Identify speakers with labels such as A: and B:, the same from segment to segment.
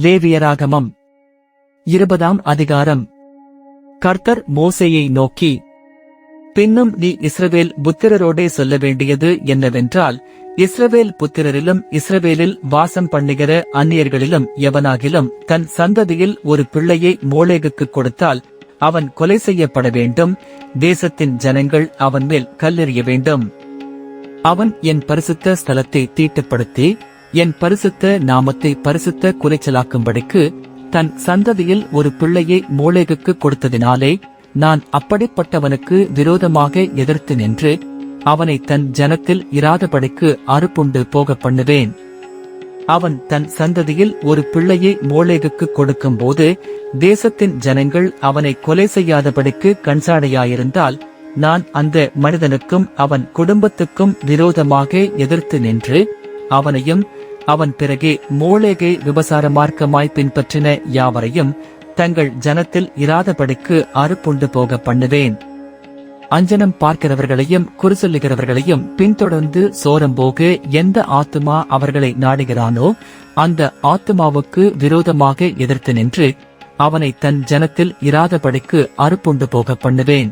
A: லேவியராகமம் 20ஆம் அதிகாரம். கர்த்தர் மோசேயை நோக்கி, பின்னும் நீ இஸ்ரவேல் புத்திரரோடே சொல்ல வேண்டியது என்னவென்றால், இஸ்ரவேல் புத்திரரிலும் இஸ்ரவேலில் வாசம் பண்ணுகிற அந்நியர்களிலும் எவனாகிலும் தன் சந்ததியில் ஒரு பிள்ளையை மோளேகுக்கு கொடுத்தால் அவன் கொலை செய்யப்பட வேண்டும். தேசத்தின் ஜனங்கள் அவன் மேல் கல்லெறிய வேண்டும். அவன் என் பரிசுத்த ஸ்தலத்தை தீட்டுப்படுத்தி என் பரிசுத்த நாமத்தை பரிசுத்த குலைச்சலாக்கும்படிக்கு தன் சந்ததியில் ஒரு பிள்ளையை மோளேகுக்கு கொடுத்ததினாலே நான் அப்படிப்பட்டவனுக்கு விரோதமாக எதிர்த்து நின்று அவனை தன் ஜனத்தில் இராதபடிக்கு அறுப்புண்டு போக பண்ணுவேன். அவன் தன் சந்ததியில் ஒரு பிள்ளையை மோளேகுக்கு கொடுக்கும்போது தேசத்தின் ஜனங்கள் அவனை கொலை செய்யாதபடிக்கு கண்சாடையாயிருந்தால், நான் அந்த மனிதனுக்கும் அவன் குடும்பத்துக்கும் விரோதமாக எதிர்த்து நின்று அவனையும் அவன் பிறகே மோளேகை விபசார மார்க்கமாய் பின்பற்றின யாவரையும் தங்கள் ஜனத்தில் இராதபடிக்கு அறுப்புண்டு போக பண்ணுவேன். அஞ்சனம் பார்க்கிறவர்களையும் குறிசொல்லுகிறவர்களையும் பின்தொடர்ந்து சோரம்போக எந்த ஆத்துமா அவர்களை நாடுகிறானோ அந்த ஆத்துமாவுக்கு விரோதமாக எதிர்த்து நின்று அவனை தன் ஜனத்தில் இராதபடிக்கு அறுப்புண்டு போக பண்ணுவேன்.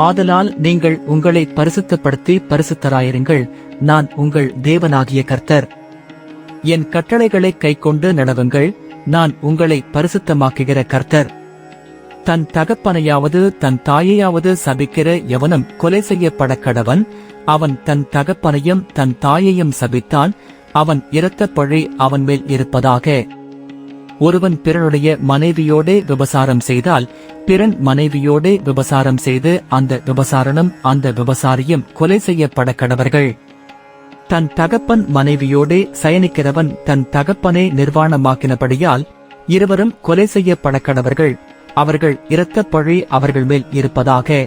A: ஆதலால் நீங்கள் உங்களை பரிசுத்தப்படுத்தி பரிசுத்தராயிருங்கள். நான் உங்கள் தேவனாகிய கர்த்தர். என் கட்டளைகளை கைக்கொண்டு நடவுங்கள். நான் உங்களை பரிசுத்தமாக்குகிற கர்த்தர். தன் தகப்பனையாவது தன் தாயையாவது சபிக்கிற எவனும் கொலை செய்யப்பட கடவன். அவன் தன் தகப்பனையும் தன் தாயையும் சபித்தான். அவன் இரத்தப் பழி அவன் மேல் இருப்பதாக. ஒருவன் பிறனுடைய மனைவியோடே விபசாரம் செய்தால் பிறன் மனைவியோடே விபசாரம் செய்து அந்த விபசாரனும் அந்த விபசாரியும் கொலை செய்யப்பட கடவர்கள். தன் தகப்பன் மனைவியோடே சயனிக்கிறவன் தன் தகப்பனை நிர்வாணமாக்கினபடியால் இருவரும் கொலை செய்யப்பட கடவர்கள். அவர்கள் இரத்தப் பழி அவர்கள் மேல் இருப்பதாக.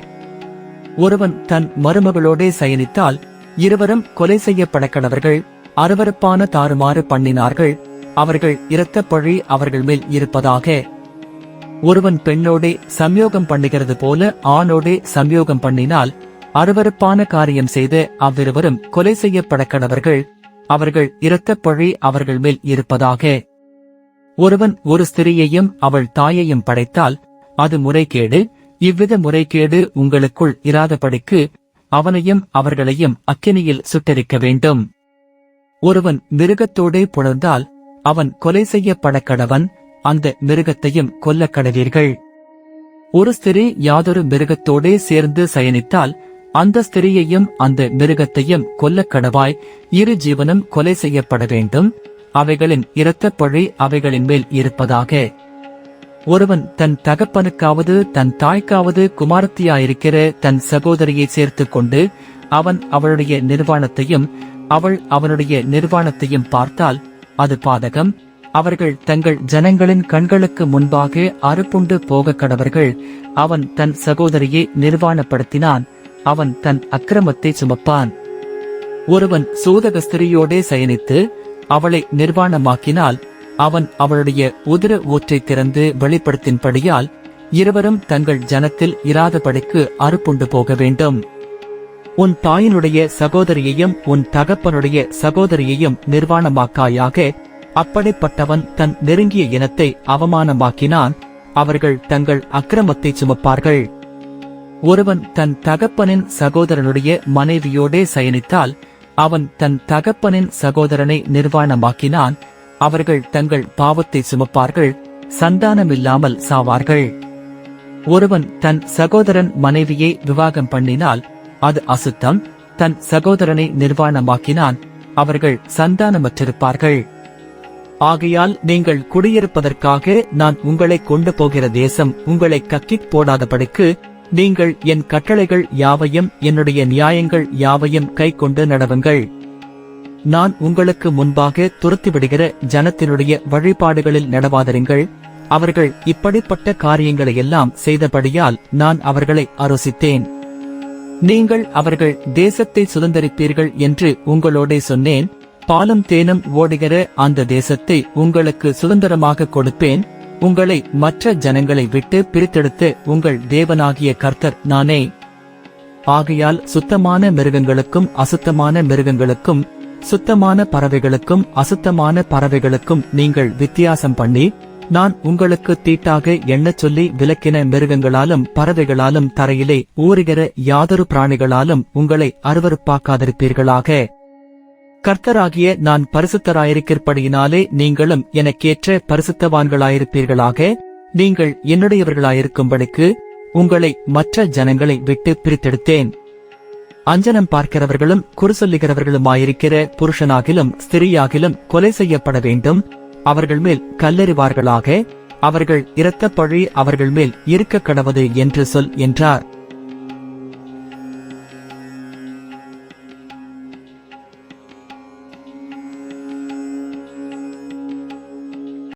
A: ஒருவன் தன் மருமகளோடே சயனித்தால் இருவரும் கொலை செய்யப்பட கடவர்கள். அருவருப்பான தாறுமாறு பண்ணினார்கள். அவர்கள் இரத்தப் பழி அவர்கள் மேல் இருப்பதாக. ஒருவன் பெண்ணோடே சம்யோகம் பண்ணுகிறது போல ஆணோடே சம்யோகம் பண்ணினால் அருவருப்பான காரியம் செய்து அவ்விருவரும் கொலை செய்யப்பட கடவர்கள். அவர்கள் இரத்தப் பழி அவர்கள் மேல் இருப்பதாக. ஒருவன் ஒரு ஸ்திரியையும் அவள் தாயையும் படைத்தால் அது முறைகேடு. இவ்வித முறைகேடு உங்களுக்குள் இராதபடிக்கு அவனையும் அவர்களையும் அக்கினியில் சுட்டெரிக்க வேண்டும். ஒருவன் மிருகத்தோடே புணர்ந்தால் அவன் கொலை செய்யப்பட கடவன். அந்த மிருகத்தையும் கொல்லக் கடவீர்கள். ஒரு ஸ்திரீ யாதொரு மிருகத்தோடே சேர்ந்து சயனித்தால் அந்த ஸ்திரியையும் அந்த மிருகத்தையும் கொல்லக் கடவாய். இரு ஜீவனும் கொலை செய்யப்பட வேண்டும். அவைகளின் இரத்தப் பழி அவைகளின் மேல் இருப்பதாக. ஒருவன் தன் தகப்பனுக்காவது தன் தாய்க்காவது குமாரத்தியாயிருக்கிற தன் சகோதரியை சேர்த்துக் கொண்டு அவன் அவளுடைய நிர்வாணத்தையும் அவள் அவனுடைய நிர்வாணத்தையும் பார்த்தால் அது பாதகம். அவர்கள் தங்கள் ஜனங்களின் கண்களுக்கு முன்பாக அறுப்புண்டு போக கடவர்கள். அவன் தன் சகோதரியை நிர்வாணப்படுத்தினான். அவன் தன் அக்கிரமத்தை சுமப்பான். ஒருவன் சூதக ஸ்திரியோடே சயனித்து அவளை நிர்வாணமாக்கினால் அவன் அவளுடைய உதிர ஊற்றை திறந்து வெளிப்படுத்தின்படியால் இருவரும் தங்கள் ஜனத்தில் இராதபடிக்கு அறுப்புண்டு போக வேண்டும். உன் தாயினுடைய சகோதரியையும் உன் தகப்பனுடைய சகோதரியையும் நிர்வாணமாக்காயாக. அப்படிப்பட்டவன் தன் நெருங்கிய இனத்தை அவமானமாக்கினான். அவர்கள் தங்கள் அக்கிரமத்தை சுமப்பார்கள். ஒருவன் தன் தகப்பனின் சகோதரனுடைய மனைவியோடே சயனித்தால் அவன் தன் தகப்பனின் சகோதரனை நிர்வாணமாக்கினான். அவர்கள் தங்கள் பாவத்தை சுமப்பார்கள். சந்தானமில்லாமல் சாவார்கள். ஒருவன் தன் சகோதரன் மனைவியை விவாகம் பண்ணினால் அது அசுத்தம். தன் சகோதரனை நிர்வாணமாக்கினான். அவர்கள் சந்தானமற்றிருப்பார்கள். ஆகையால் நீங்கள் குடியிருப்பதற்காக நான் உங்களை கொண்டு போகிற தேசம் உங்களை கக்கிப் போடாதபடிக்கு நீங்கள் என் கட்டளைகள் யாவையும் என்னுடைய நியாயங்கள் யாவையும் கைக்கொண்டு நடவுங்கள். நான் உங்களுக்கு முன்பாக துரத்திவிடுகிற ஜனத்தினுடைய வழிபாடுகளில் நடவாதருங்கள். அவர்கள் இப்படிப்பட்ட காரியங்களையெல்லாம் செய்தபடியால் நான் அவர்களை அரோசித்தேன். நீங்கள் அவர்கள் தேசத்தை சுதந்தரிப்பீர்கள் என்று உங்களோடே சொன்னேன். பாலும் தேனும் ஓடுகிற அந்த தேசத்தை உங்களுக்கு சுதந்திரமாக கொடுப்பேன். உங்களை மற்ற ஜனங்களை விட்டு பிரித்தெடுத்து உங்கள் தேவனாகிய கர்த்தர் நானே. ஆகையால் சுத்தமான மிருகங்களுக்கும் அசுத்தமான மிருகங்களுக்கும் சுத்தமான பறவைகளுக்கும் அசுத்தமான பறவைகளுக்கும் நீங்கள் வித்தியாசம் பண்ணி நான் உங்களுக்கு தீட்டாக எண்ணச் சொல்லி விலக்கின மிருகங்களாலும் பறவைகளாலும் தரையிலே ஊறுகிற யாதொரு பிராணிகளாலும் உங்களை அருவருப்பாக்காதிருப்பீர்களாக. கர்த்தராகிய நான் பரிசுத்தராயிருக்கிறபடியினாலே நீங்களும் எனக்கேற்ற பரிசுத்தவான்களாயிருப்பீர்களாக. நீங்கள் என்னுடையவர்களாயிருக்கும்படிக்கு உங்களை மற்ற ஜனங்களை விட்டு பிரித்தெடுத்தேன். அஞ்சனம் பார்க்கிறவர்களும் குறிசொல்லுகிறவர்களுமாயிருக்கிற புருஷனாகிலும் ஸ்திரீயாகிலும் கொலை செய்யப்பட வேண்டும். அவர்கள் மேல் கல்லெறிவார்களாக. அவர்கள் இரத்தப்பழி அவர்கள் மேல் இருக்க கடவது என்று சொல் என்றார்.